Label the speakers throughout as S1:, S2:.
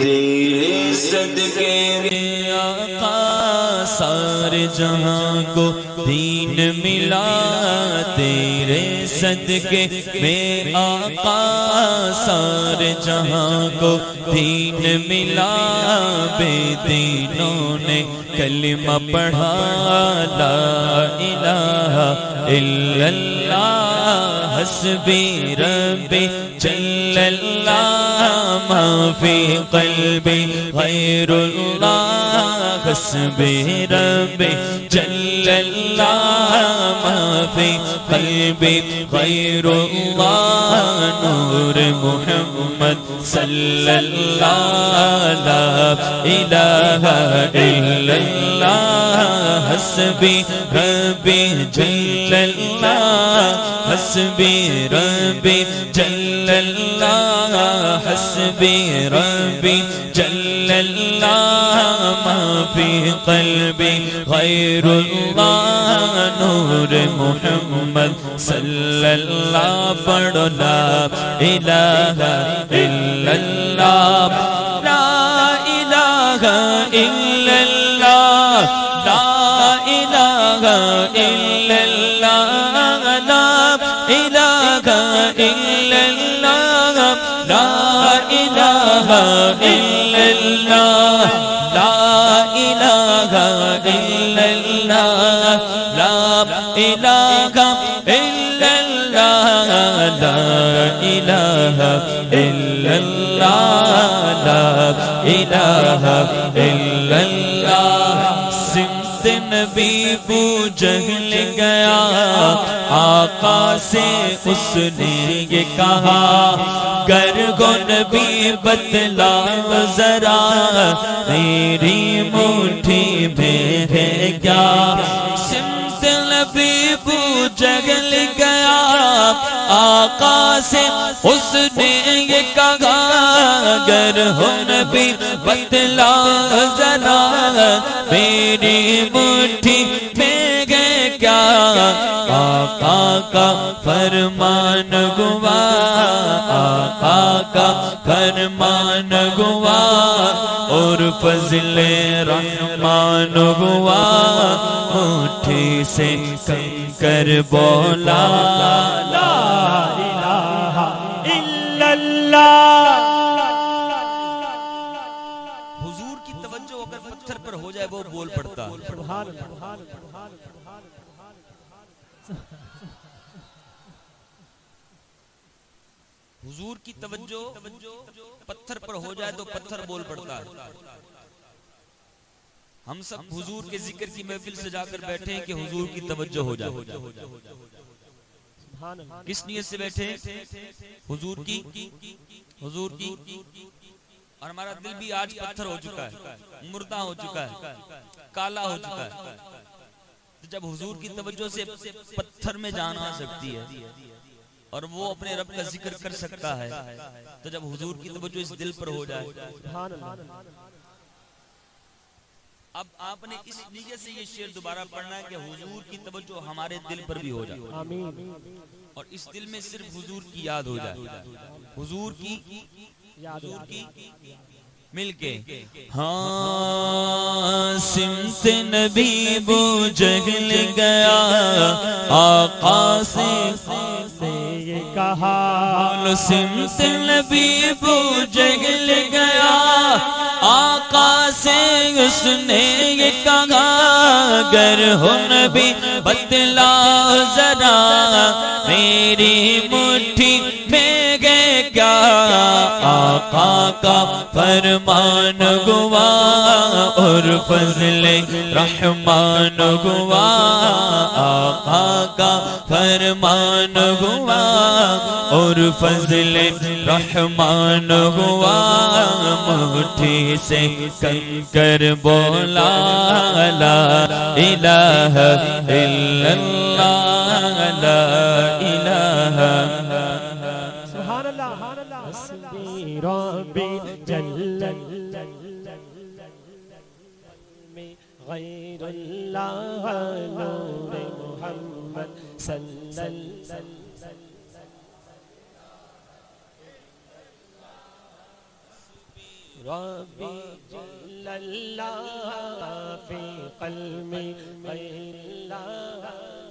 S1: تیرے صدقے میں آقا سارے جہاں کو دین ملا، تیرے صدقے میں آقا سارے جہاں کو دین ملا، بے دینوں نے کلمہ پڑھا لا الہ الا اللہ، حسبی ربی جل اللہ، ما فی قلبی غیر اللہ، حسبی ربی جل اللہ، ما فی قلبی غیر اللہ، نور محمد صلی اللہ، لا الہ الا اللہ، حسبی ربی جل اللہ، حسبی ربی جل اللہ، حسبی ربی جل اللہ، ما فی قلبی غیر اللہ، نور محمد صلی اللہ، پڑھو لا الہ الا اللہ، لا الہ الا اللہ، لا الہ الا اللہ، لا الہ الا اللہ، لا الہ الا اللہ، لا الہ الا اللہ، لا الہ الا اللہ، لا الہ الا اللہ، لا الہ الا اللہ، سمت نبی بو جہل گیا، آقا سے اس نے یہ کہا، گر گو نبی بتلا ذرا میری مٹھی میں ہے کیا، سمت نبی بو جہل گیا، آقا سے اس نے یہ کہا، گر ہو نبی بتلا ذرا میری مٹھی میں گئے کیا، آقا کا فرمان گوا، آقا کا فرمان گوا، اور فضل رحمان گوا، مٹھی سے کنکر بولا لا الہ الا اللہ۔ حضور کی توجہ اگر پتھر پر ہو جائے وہ بول پڑتا، حضور کی توجہ پتھر پر ہو جائے تو پتھر بول پڑتا ہے۔ ہم سب حضور کے ذکر کی محفل سے جا کر بیٹھے ہیں کہ حضور کی توجہ ہو جائے، کس نیت سے بیٹھے؟ حضور کی، حضور کی، اور ہمارا دل بھی آج پتھر ہو چکا ہے، مردہ ہو چکا ہے، کالا ہو چکا ہے، جب حضور کی توجہ سے پتھر میں جان آ سکتی ہے اور وہ اپنے رب کا ذکر کر سکتا ہے، تو جب حضور کی توجہ اس دل پر ہو جائے۔ اب آپ نے اس نیت سے یہ شعر دوبارہ پڑھنا ہے کہ حضور کی توجہ ہمارے دل پر بھی ہو جائے، اور اس دل میں صرف حضور کی یاد ہو جائے، حضور کی مل کے۔ ہاں سمت نبی بو جہل گیا، آقا سے یہ کہا، سمت نبی بو جہل گیا، آقا سے اس نے یہ کہا، گر ہو نبی بتلا ذرا میری مٹھی میں گئے کیا، آقا کا فرمان گوا، اور فضل رحمان گوا، آقا کا فرمان گوا، اور فضل رحمان ہوا، مٹھی سے کنکر بولا لا الہ الا اللہ، لا الہ
S2: سبحان اللہ حسبی ربی جل غیر اللہ نور محمد صلی اللہ ربي جل الله في قلبي غير الله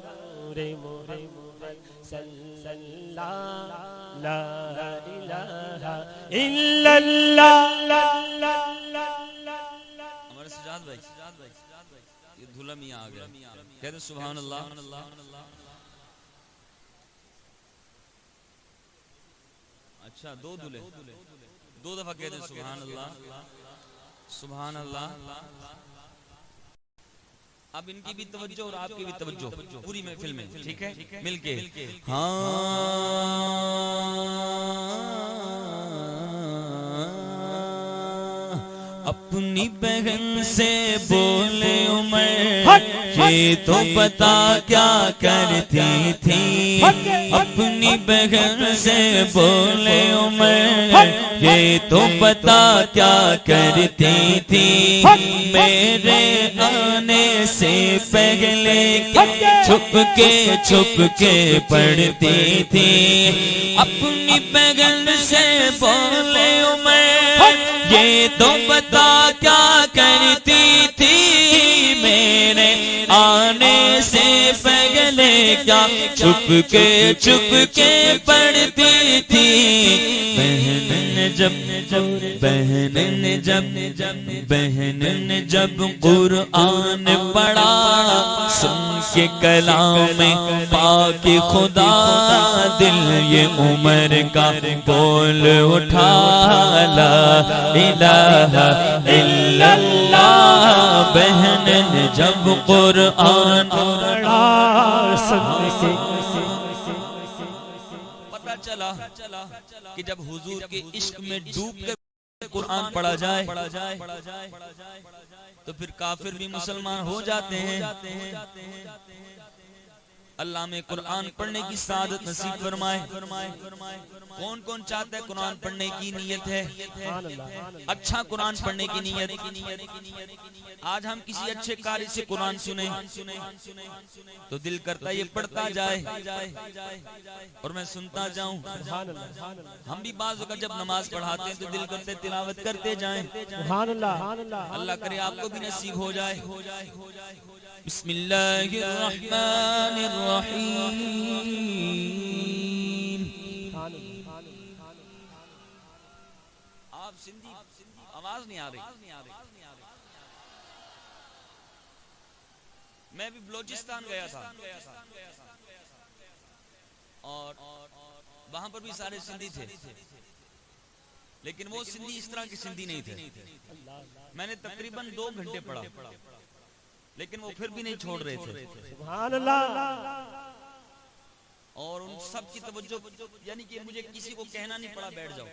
S2: نور محمد صلى الله لا إله إلا الله.
S1: ہمارے سجاد بھائی یہ دھلا میاں آ گیا کہتے ہیں سبحان اللہ. اچھا دو دھلے دو دفعہ کہتے ہیں سبحان اللہ سبحان اللہ. اب ان کی بھی توجہ اور آپ کی بھی توجہ پوری محفل میں ٹھیک ہے مل کے اپنی بہن سے بولے عمر یہ تو پتا کیا کرتی تھی. اپنی بہن سے بولے عمر یہ تو پتا کیا کرتی تھی. میرے آنے سے پہلے چھپ کے پڑھتی تھی. اپنی بہن سے بولے عمر یہ تو پتا کیا کرتی تھی. میرے آنے سے پہلے کیا چھپ کے پڑھتی تھی. بہن نے جب قرآن پڑھا سن کے کلام پاک خدا دل یہ عمر کا بول اٹھا لا الہ الا اللہ. بہن نے جب قرآن پڑھا سن کے پتہ چلا کہ جب حضور کے عشق میں ڈوب کر قرآن پڑھا جائے تو پھر کافر بھی مسلمان ہو جاتے ہیں. اللہ میں قرآن پڑھنے کی سعادت نصیب فرمائے. کون کون چاہتا ہے قرآن پڑھنے کی نیت ہے اچھا قرآن پڑھنے کی نیت. آج ہم کسی اچھے قاری سے قرآن سنیں تو دل کرتا یہ پڑھتا جائے اور میں سنتا جاؤں. ہم بھی بعض وقت جب نماز پڑھاتے ہیں تو دل کرتے تلاوت کرتے جائیں. اللہ کرے آپ کو بھی نصیب ہو جائے. بسم اللہ الرحمن الرحیم. آپ سندھی آواز نہیں آ رہی. میں بھی بلوچستان گیا تھا اور وہاں پر بھی سارے سندھی تھے لیکن وہ سندھی اس طرح کے سندھی نہیں تھے. میں نے تقریباً 2 گھنٹے پڑھا لیکن وہ پھر بھی نہیں چھوڑ رہے تھے.
S2: سبحان اللہ.
S1: اور ان سب کی توجہ یعنی کہ مجھے کسی کو کہنا نہیں پڑا بیٹھ جاؤ.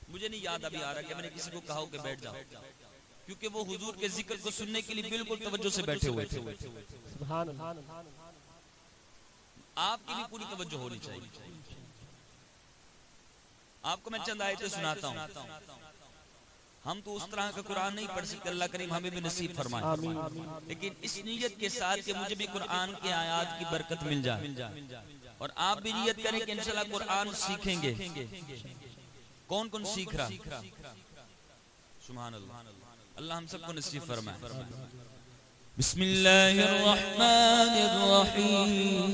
S1: مجھے نہیں یاد ابھی آ رہا کہ میں نے کسی کو کہا کہ بیٹھ جاؤ کیونکہ وہ حضور کے ذکر کو سننے کے لیے بالکل توجہ سے بیٹھے ہوئے تھے.
S2: سبحان اللہ.
S1: آپ کی بھی پوری توجہ ہونی چاہیے. آپ کو میں چند آیتیں سناتا ہوں. ہم تو اس طرح کا قرآن نہیں پڑھ سکتے. اللہ کریم ہمیں بھی نصیب فرمائے. لیکن اس نیت کے ساتھ کہ مجھے بھی قرآن کے آیات کی برکت مل جائے اور آپ بھی نیت کریں کہ انشاءاللہ قرآن سیکھیں گے. کون کون سیکھ رہا؟ سبحان اللہ. اللہ ہم سب کو نصیب فرمائے. بسم اللہ الرحمن الرحیم.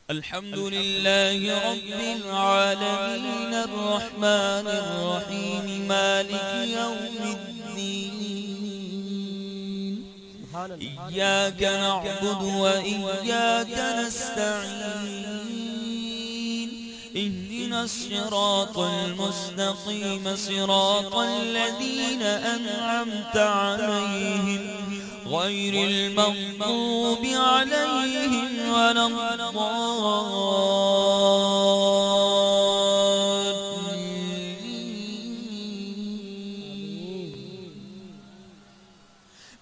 S1: الحمد لله رب العالمين الرحمن الرحيم مالك يوم الدين إياك نعبد وإياك نستعين اهدنا الصراط المستقيم صراط الذين أنعمت عليهم غير المغضوب عليهم ولا الضالين.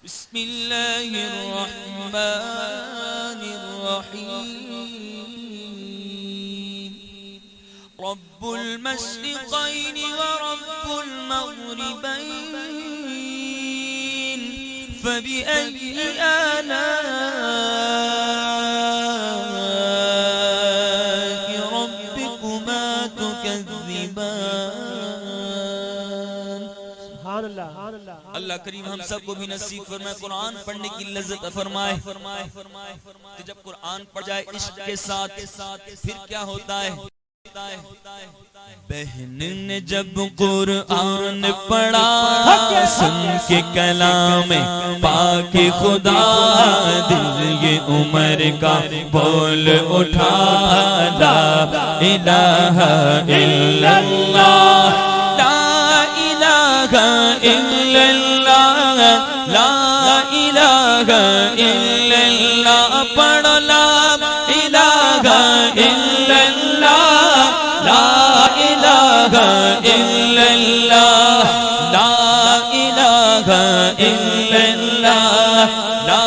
S1: بسم الله الرحمن الرحيم. رب المشرقين ورب المغربين فبأي آلاء ربكما تكذبان. تكذبان.
S2: سبحان اللہ.
S1: اللہ کریم ہم سب کو بھی نصیب فرمائے قرآن پڑھنے کی لذت فرمائے. کہ جب قرآن پڑھ جائے عشق کے ساتھ پھر کیا ہوتا ہے؟ بہن نے جب قرآن پڑھا سن کے کلام پاک خدا دل یہ عمر کا بول اٹھا لا الہ الا اللہ لا الہ الا اللہ لا الہ الا اللہ پڑھ لا الہ الا اللہ لا الہ الا اللہ لا الہ الا اللہ لا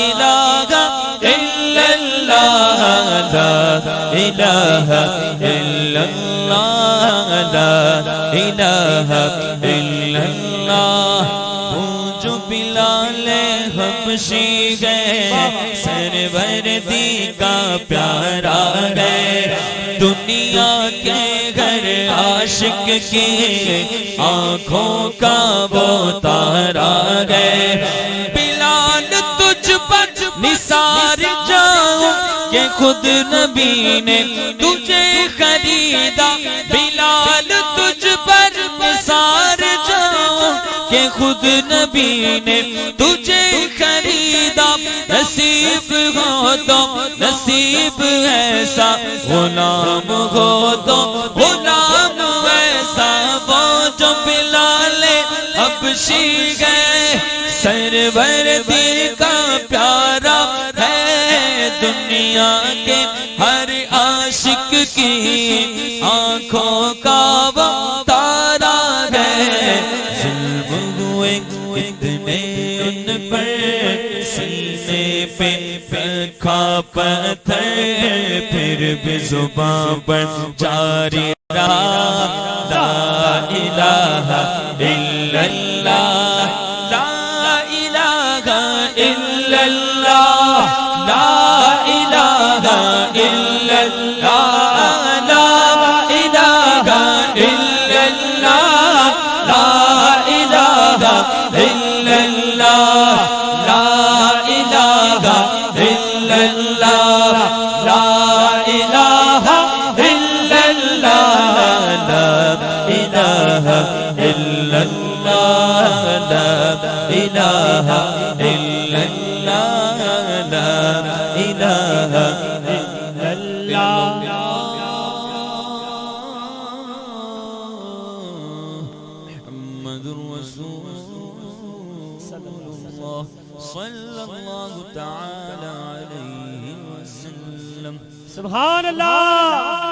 S1: الہ الا اللہ لا الہ الا اللہ لا الہ الا اللہ. وہ جو بلال حبشی گئے سروردی کا پیارا ہے دنیا کے گھر عاشق کی آنکھوں کا وہ تارا ہے. بلال تجھ پر نثار جاؤں کہ خود نبی نے تجھے خریدا. بلال تجھ پر نثار جاؤں کہ خود نبی نے تجھے خریدا. نصیب ہو تو نصیب ایسا غلام ہو تو غلام ایسا وہ جو بلال حبشی گئے سروردی کا پیارا ہے دنیا کے ہر عاشق کی آنکھوں کا وہ تارا ہے. ظلم ہوئے اتنے ان پر سینے پہ رکھا پتھر پھر بھی زباں پر جاری رہا لا الہ الا اللہ لا الہ الا اللہ لا الہ الا اللہ لا الہ الا اللہ لا الہ الا اللہ لا الہ الا اللہ لا الہ الا اللہ لا الہ الا اللہ لا الہ الا اللہ لا الہ الا اللہ. محمد رسول اللہ صلی اللہ تعالی علیہ وسلم.
S2: سبحان اللہ.